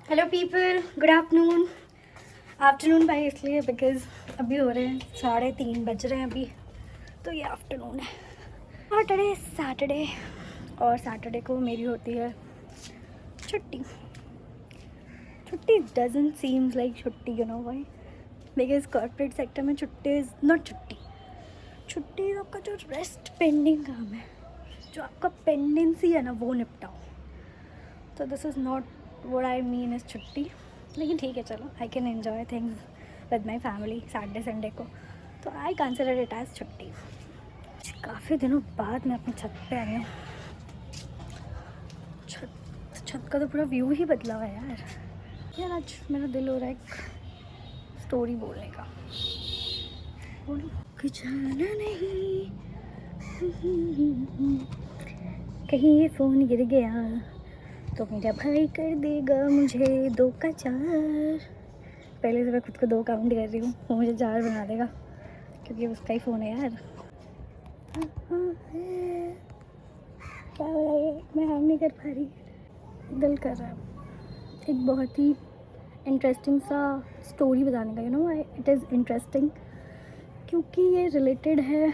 Hello people, good afternoon. Afternoon भाई इसलिए because अभी हो रहे हैं 3:30 बज रहे हैं अभी, तो ये आफ्टरनून है। और टुडे सैटरडे, और सैटरडे को मेरी होती है छुट्टी। छुट्टी डजंट सीम्स लाइक छुट्टी, you know why, because corporate sector में छुट्टी इज़ नॉट छुट्टी। छुट्टी आपका जो रेस्ट पेंडिंग काम है, जो आपका पेंडेंसी है ना, वो निपटाओ। तो this is not what I mean is छुट्टी। लेकिन ठीक है, चलो, I can enjoy things with my family Saturday Sunday को, तो आई कंसिडर इट एज छुट्टी। काफ़ी दिनों बाद मैं अपनी छत पे आई हूँ। छत का तो पूरा व्यू ही बदला हुआ है यार। आज मेरा दिल हो रहा है एक स्टोरी बोलने का। बोलो कुछ जाना नहीं, कहीं ये फ़ोन गिर गया तो मेरा भाई कर देगा मुझे 2 का 4। पहले से मैं खुद को 2 काउंट कर रही हूँ, वो मुझे 4 बना देगा क्योंकि उसका ही फ़ोन है यार। क्या हो रहा है, मैं हैंग नहीं कर पा रही, दिल कर रहा है एक बहुत ही इंटरेस्टिंग सा स्टोरी बताने का। You know I, it is interesting क्योंकि ये रिलेटेड है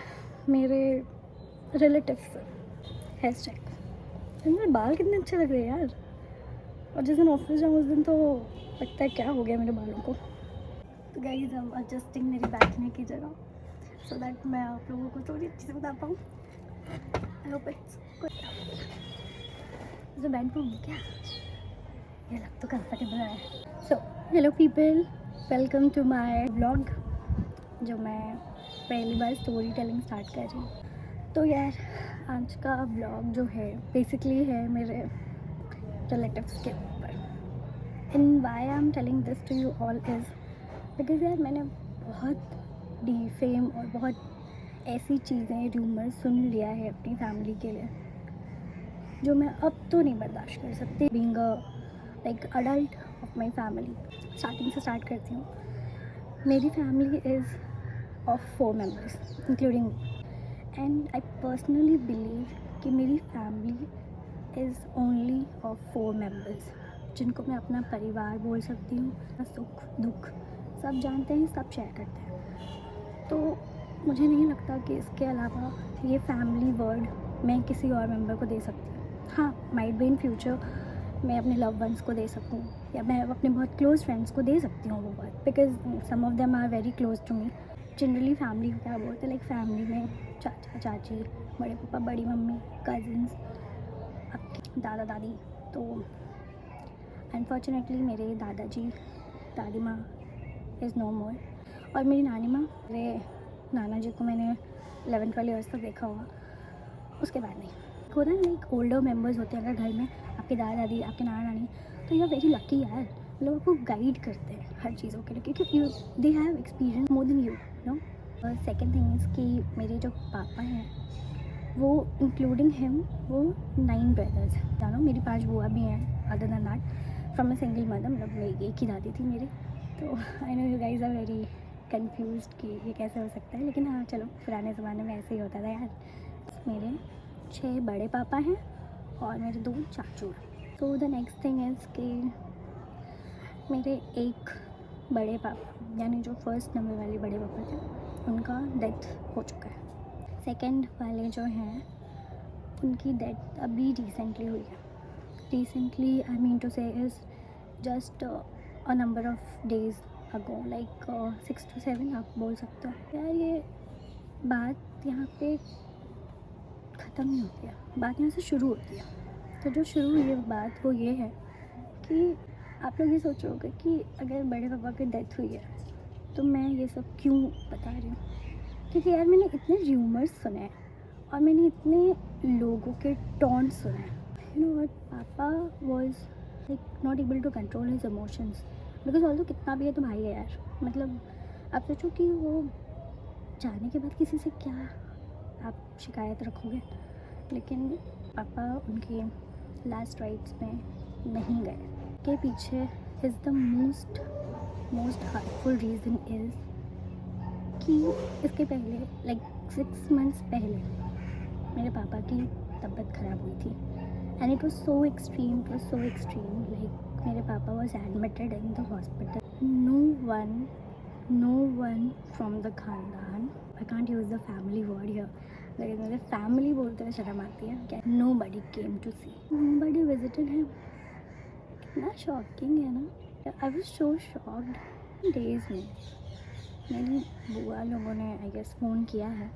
मेरे रिलेटिव से। हैशटैग मेरे बाल कितने अच्छे लग रहे हैं यार। और जिस दिन ऑफिस जाऊँ उस दिन तो लगता है क्या हो गया मेरे बालों को। तो गाइस, आई एम एडजस्टिंग मेरी बैठने की जगह सो दैट मैं आप लोगों को थोड़ी अच्छी से बता पाऊँ। I hope it's good. जो बैठ पाऊँ क्या, ये लग तो कंफर्टेबल है। So hello people, welcome to my vlog, जो मैं पहली बार स्टोरी टेलिंग स्टार्ट कर रही हूँ। तो यार, आज का व्लॉग जो है बेसिकली है मेरे रिलेटिव्स के ऊपर। And why I am telling this to you all is because यार मैंने बहुत डिफेम और बहुत ऐसी चीज़ें, र्यूमर सुन लिया है अपनी फैमिली के लिए जो मैं अब तो नहीं बर्दाश्त कर सकती। Being a like adult of my family, starting से स्टार्ट करती हूँ। मेरी family is of 4 members including me, and I personally believe कि मेरी family is only of 4 members जिनको मैं अपना परिवार बोल सकती हूँ। सुख दुख सब जानते हैं, सब शेयर करते हैं। तो मुझे नहीं लगता कि इसके अलावा ये फैमिली वर्ड मैं किसी और मेंबर को दे सकती हूँ। हाँ, माइट बी इन फ्यूचर मैं अपने लव वंस को दे सकूँ, या मैं अपने बहुत क्लोज़ फ्रेंड्स को दे सकती हूँ वो word, because some of them are very close to me. Generally family को क्या बोलते हैं, लाइक फैमिली में चाचा चाची, बड़े पापा, बड़ी मम्मी, कज़िन्स, आपके दादा दादी। तो अनफॉर्चुनेटली मेरे दादाजी दादी माँ इज़ नो मोर, और मेरी नानी माँ, मेरे नाना जी को मैंने 11-12 ईयर्स तक देखा होगा, उसके बाद नहीं। होता है लाइक ओल्डर मेम्बर्स होते हैं अगर घर में, आपके दादा दादी, आपके नाना नानी, तो यू आर वेरी लकी यार। मतलब आपको गाइड करते हैं हर चीज़ों के लिए क्योंकि you they have experience more than you know. और सेकेंड थिंग इज़ कि मेरे जो पापा हैं वो इंक्लूडिंग हिम वो 9 ब्रदर्स हैं। जानो मेरी 5 बुआ भी हैं other than that, from a single mother, मतलब मेरी एक ही दादी थी मेरी। तो I know you guys are very confuse कि ये कैसे हो सकता है, लेकिन हाँ चलो, पुराने ज़माने में ऐसे ही होता था यार। मेरे 6 बड़े पापा हैं और मेरे 2 चाचू हैं। तो द नेक्स्ट थिंग इज़ कि मेरे एक बड़े पापा, यानी जो फर्स्ट नंबर वाले बड़े पापा थे, उनका डेथ हो चुका है। सेकंड वाले जो हैं उनकी डेथ अभी रिसेंटली हुई है। रिसेंटली आई मीन टू से is just a number of days ago, like 6 to 7 आप बोल सकते हो। यार ये बात यहाँ पे ख़त्म नहीं होती है, बात यहाँ से शुरू होती है। तो जो शुरू हुई है बात वो ये है कि आप लोग ये सोचोगे कि अगर बड़े पापा की डेथ हुई है तो मैं ये सब क्यों बता रही हूँ, क्योंकि यार मैंने इतने र्यूमर्स सुने हैं और मैंने इतने लोगों के टॉन्ट्स सुने हैं। यू नो व्हाट, पापा was like not able to control his emotions, because also कितना भी है तो भाई है यार। मतलब आप सोचो कि वो जाने के बाद किसी से क्या आप शिकायत रखोगे, लेकिन पापा उनके लास्ट राइट्स में नहीं गए। के पीछे is the most heartful reason is कि इसके पहले लाइक 6 months पहले मेरे पापा की तबीयत ख़राब हुई थी, and it was so extreme like मेरे पापा was admitted in the hospital, no one from the खानदान, I can't use the family word here, लेकिन मुझे फैमिली बोलते हुए शर्म आती है क्या, nobody came to see, nobody visited him. कितना शॉकिंग है ना, I was so shocked. Days में मेरी बुआ लोगों ने आई गेस फ़ोन किया है,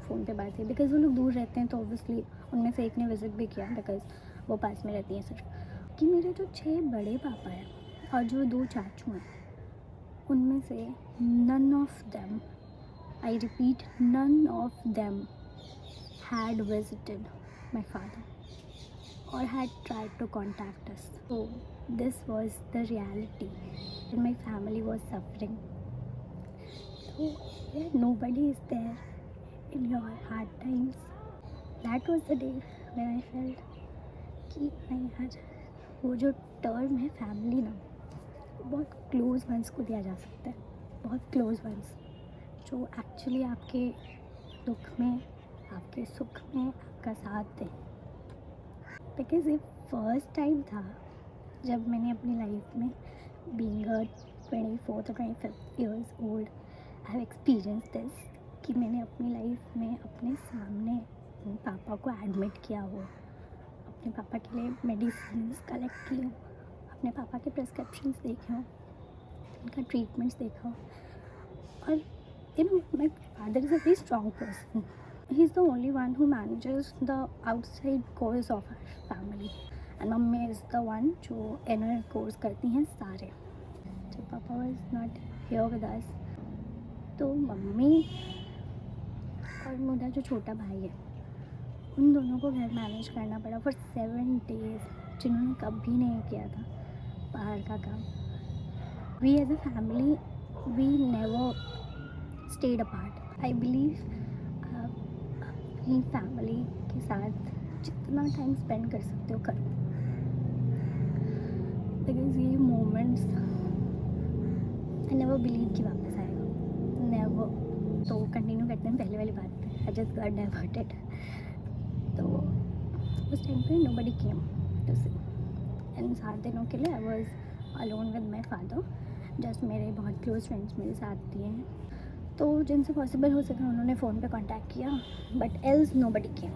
फ़ोन पे बात की, बिकॉज़ वो लोग दूर रहते हैं तो ऑब्वियसली उनमें से एक ने विज़िट भी किया बिकॉज़ वो पास में रहती हैं सिर्फ। कि मेरे जो 6 बड़े पापा हैं और जो 2 चाचू हैं, उनमें से none of them, I repeat none of them had visited my father और had tried to contact us. So this was the reality and my family was suffering. So yeah, nobody is there in your hard times. That was the day when I felt कि नहीं यार, वो जो term है family ना, बहुत close ones को दिया जा सकता है, बहुत क्लोज वंस जो एक्चुअली आपके दुख में, आपके सुख में आपका साथ दें। बिकॉज ये फर्स्ट टाइम था जब मैंने अपनी लाइफ में being 24 to 25 years old I have experience this, कि मैंने अपनी लाइफ में अपने सामने पापा को एडमिट किया हो, अपने पापा के लिए मेडिसिन कलेक्ट की हो, अपने पापा के प्रिस्क्रिप्शंस देखे हो, उनका ट्रीटमेंट्स देखा हो। और you know my father is a very strong person, he is the only one who manages the outside course of our family and मम्मी इज़ द वन जो इनर कोर्स करती हैं सारे। जब पापा was not here with us तो मम्मी और मेरा जो छोटा भाई है, उन दोनों को घर मैनेज करना पड़ा फॉर 7 days, जिन्होंने कभी नहीं किया था बाहर का काम। We as a family we never stayed apart. I believe अपनी फैमिली के साथ जितना टाइम स्पेंड कर सकते हो करो, बिकॉज ये मोमेंट्स आई नेवर बिलीव कि वापस आएगा, नेवर। तो कंटिन्यू करते हैं पहले वाली बात पे, आई जस्ट गॉट डाइवर्टेड। तो उस टाइम पे nobody came to see and 7 दिनों के लिए I was alone with my father. Just मेरे बहुत क्लोज फ्रेंड्स मेरे साथ दिए हैं, तो जिनसे पॉसिबल हो सके उन्होंने फ़ोन पे कांटेक्ट किया, but else nobody came.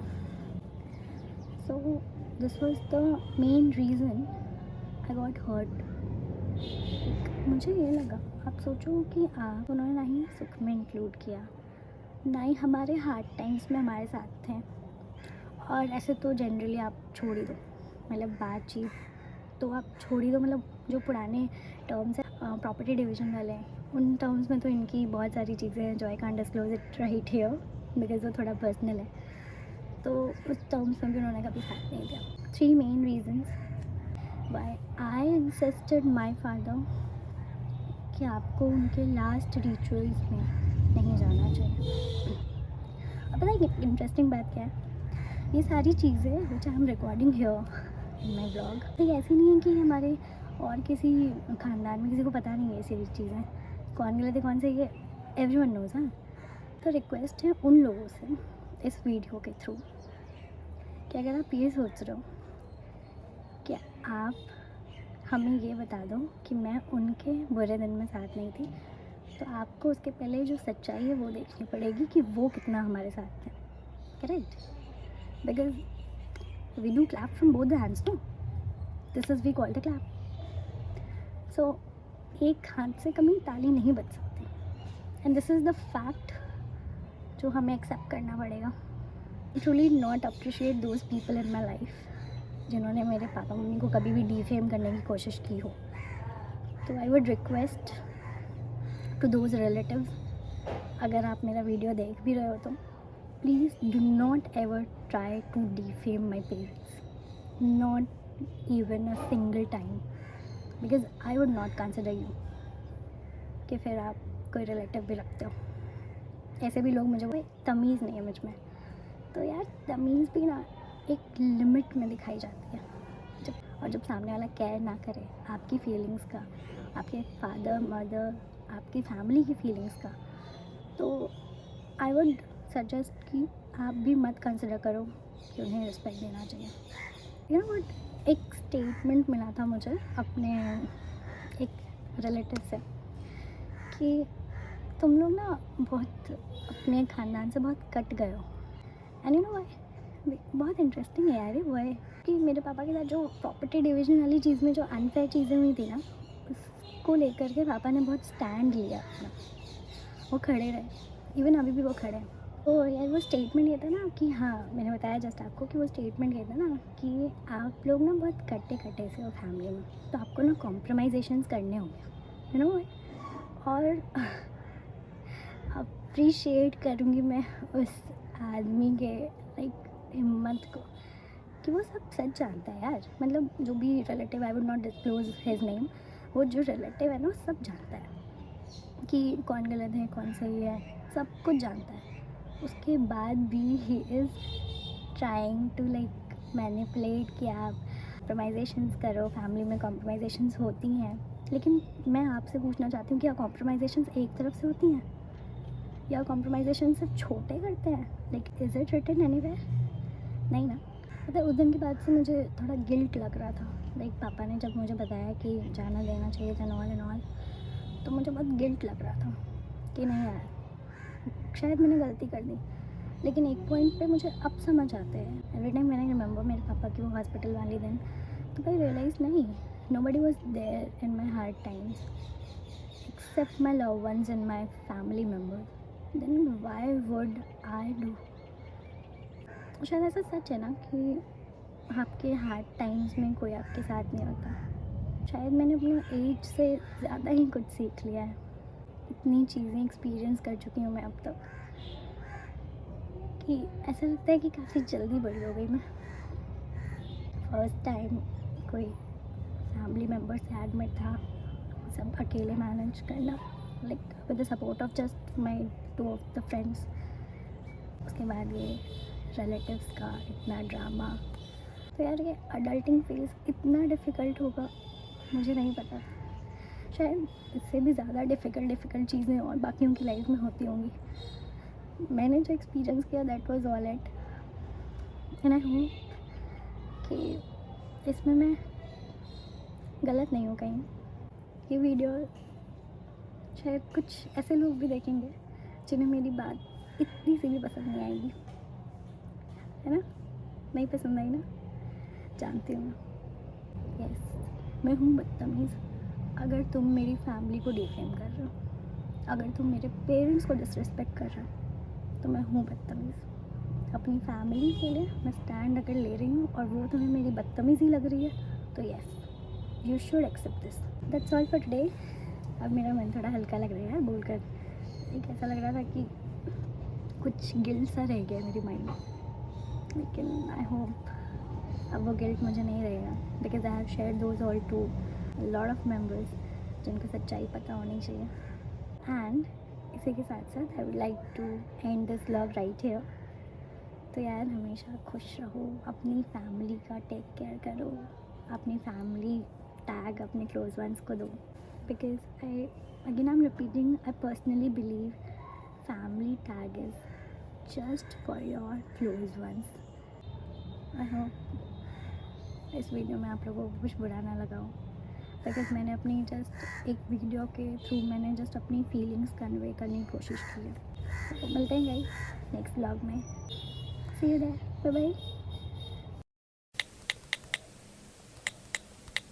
So this was the main reason I got hurt. मुझे ये लगा, आप सोचो कि आप उन्होंने ना ही सुख में इंक्लूड किया, ना ही हमारे हार्ड टाइम्स में हमारे साथ थे। और ऐसे तो जनरली आप छोड़ ही दो, मतलब बातचीत तो आप छोड़ ही दो, मतलब जो पुराने टर्म्स हैं प्रॉपर्टी डिवीज़न वाले, उन टर्म्स में तो इनकी बहुत सारी चीज़ें हैं जो I can't disclose it right here because वो थोड़ा पर्सनल है। तो उस टर्म्स में भी उन्होंने कभी साथ नहीं दिया। 3 main reasons Y I insisted my father कि आपको उनके लास्ट रिचुअल्स में नहीं जाना चाहिए। अब पता है इंटरेस्टिंग बात क्या है, ये सारी चीज़ें which I am recording here in my blog, तो ऐसी नहीं है कि हमारे और किसी ख़ानदान में किसी को पता नहीं है ये सारी चीज़ें, कौन गलत है कौन सही है, एवरीवन नोज़। हाँ, तो रिक्वेस्ट है उन लोगों से इस वीडियो के थ्रू कि अगर आप ये सोच रहे हो कि आप हमें ये बता दो कि मैं उनके बुरे दिन में साथ नहीं थी, तो आपको उसके पहले जो सच्चाई है वो देखनी पड़ेगी कि वो कितना हमारे साथ थे। Correct? Because we do clap from both the hands, no, this is we call the clap. So एक हाथ से कभी ताली नहीं बज सकती, and this is the fact जो हमें एक्सेप्ट करना पड़ेगा। Truly not appreciate those people in my life जिन्होंने मेरे पापा मम्मी को कभी भी डिफेम करने की कोशिश की हो। तो I would request to those relatives, अगर आप मेरा वीडियो देख भी रहे हो तो please do not ever try to defame my parents, not even a single time, because I would not consider you कि फिर आप कोई रिलेटिव भी रखते हो। ऐसे भी लोग, मुझे कोई तमीज़ नहीं है मुझ में। तो यार तमीज़ भी ना एक लिमिट में दिखाई जाती है। जब सामने वाला केयर ना करे आपकी फीलिंग्स का, आपके फादर मदर आपकी फैमिली की फीलिंग्स का, तो आई वुड सजेस्ट कि आप भी मत कंसिडर करो कि उन्हें रिस्पेक्ट देना चाहिए। यू नो व्हाट, एक स्टेटमेंट मिला था मुझे अपने एक रिलेटिव से कि तुम लोग ना बहुत अपने ख़ानदान से बहुत कट गए हो। And you know why? बहुत इंटरेस्टिंग है यार ये। वो है कि मेरे पापा के साथ जो प्रॉपर्टी डिवीजन वाली चीज़ में जो अनफेयर चीज़ें हुई थी ना, उसको लेकर के पापा ने बहुत स्टैंड लिया अपना। वो खड़े रहे, इवन अभी भी वो खड़े हैं। तो यार वो स्टेटमेंट ये था ना कि हाँ, मैंने बताया जस्ट आपको कि वो स्टेटमेंट ये था ना कि आप लोग ना बहुत कट्टे कट्टे से हो फैमिली में, तो आपको ना कॉम्प्रोमाइजेशंस करने होंगे, यू नो। और अप्रिशिएट करूँगी मैं उस आदमी के लाइक हिम्मत को कि वो सब सच जानता है यार। मतलब जो भी relative, I would not disclose his name, वो जो रिलेटिव है ना वो सब जानता है कि कौन गलत है कौन सही है, सब कुछ जानता है। उसके बाद भी he is trying to like manipulate कि आप कॉम्प्रोमाइजेशंस करो। फैमिली में कॉम्प्रोमाइजेशंस होती हैं, लेकिन मैं आपसे पूछना चाहती हूँ कि क्या कॉम्प्रोमाइजेशंस एक तरफ से होती हैं या कॉम्प्रोमाइजेशन सिर्फ छोटे करते हैं? Like is it written anywhere? नहीं ना। पता है उस दिन के बाद से मुझे थोड़ा गिल्ट लग रहा था। लाइक पापा ने जब मुझे बताया कि जाना देना चाहिए था नॉल एंड ऑल, तो मुझे बहुत गिल्ट लग रहा था कि नहीं यार, शायद मैंने गलती कर दी। लेकिन एक पॉइंट पे मुझे अब समझ आते हैं। एवरी टाइम मैंने रिमेंबर मेरे पापा की वो हॉस्पिटल वाले दिन, तो आई रियलाइज़ नहीं, nobody was there in my hard times except my love ones and my family members, then why would I do? शायद ऐसा सच है ना कि आपके हार्ड टाइम्स में कोई आपके साथ नहीं होता। शायद मैंने अपने एज से ज़्यादा ही कुछ सीख लिया है। इतनी चीज़ें एक्सपीरियंस कर चुकी हूँ मैं अब तक कि ऐसा लगता है कि काफ़ी जल्दी बड़ी हो गई मैं। फर्स्ट टाइम कोई फैमिली मेम्बर से एडमिट था, सब अकेले मैनेज करना, like with the support of just my 2 of the friends. उसके बाद ये रिलेटिव्स का इतना ड्रामा। तो यार ये अडल्टिंग फेज़ इतना डिफ़िकल्ट होगा मुझे नहीं पता। शायद इससे भी ज़्यादा डिफ़िकल्ट चीज़ें और बाकियों की लाइफ में होती होंगी। मैंने जो एक्सपीरियंस किया that was all it. And I hope कि इसमें मैं गलत नहीं हूँ कहीं। ये वीडियो शायद कुछ ऐसे लोग भी देखेंगे जिन्हें मेरी बात इतनी सी भी पसंद नहीं आएगी, है ना? नहीं पसंद आई ना? जानती हूँ मैं। यस, मैं हूँ बदतमीज़। अगर तुम मेरी फैमिली को डिफेम कर रहे हो, अगर तुम मेरे पेरेंट्स को डिसरिस्पेक्ट कर रहे हो, तो मैं हूँ बदतमीज़। अपनी फैमिली के लिए मैं स्टैंड अगर ले रही हूँ और वो तुम्हें मेरी बदतमीज़ी लग रही है, तो yes, you should accept this. That's all for today. अब मेरा मन थोड़ा हल्का लग रहा है यार बोलकर। एक ऐसा लग रहा था कि कुछ गिल्ट सा रह गया मेरी माइंड में, लेकिन आई होप अब वो गिल्ट मुझे नहीं रहेगा, because I have share those all to lot of members जिनको सच्चाई पता होनी चाहिए। एंड इसी के साथ साथ I would like to end this vlog right here. तो यार हमेशा खुश रहो, अपनी फैमिली का टेक केयर करो, अपनी फैमिली टैग अपने क्लोज वंस को दो, because I again I am repeating, I personally believe family tag is just for your close ones. I hope इस वीडियो में आप लोगों को कुछ बुरा ना लगा हो, बिकॉज मैंने अपनी जस्ट एक वीडियो के थ्रू मैंने जस्ट अपनी फीलिंग्स कन्वे करने की कोशिश की है। तो मिलते हैं गाइस नेक्स्ट व्लॉग में। सी यू देयर, बाय बाय।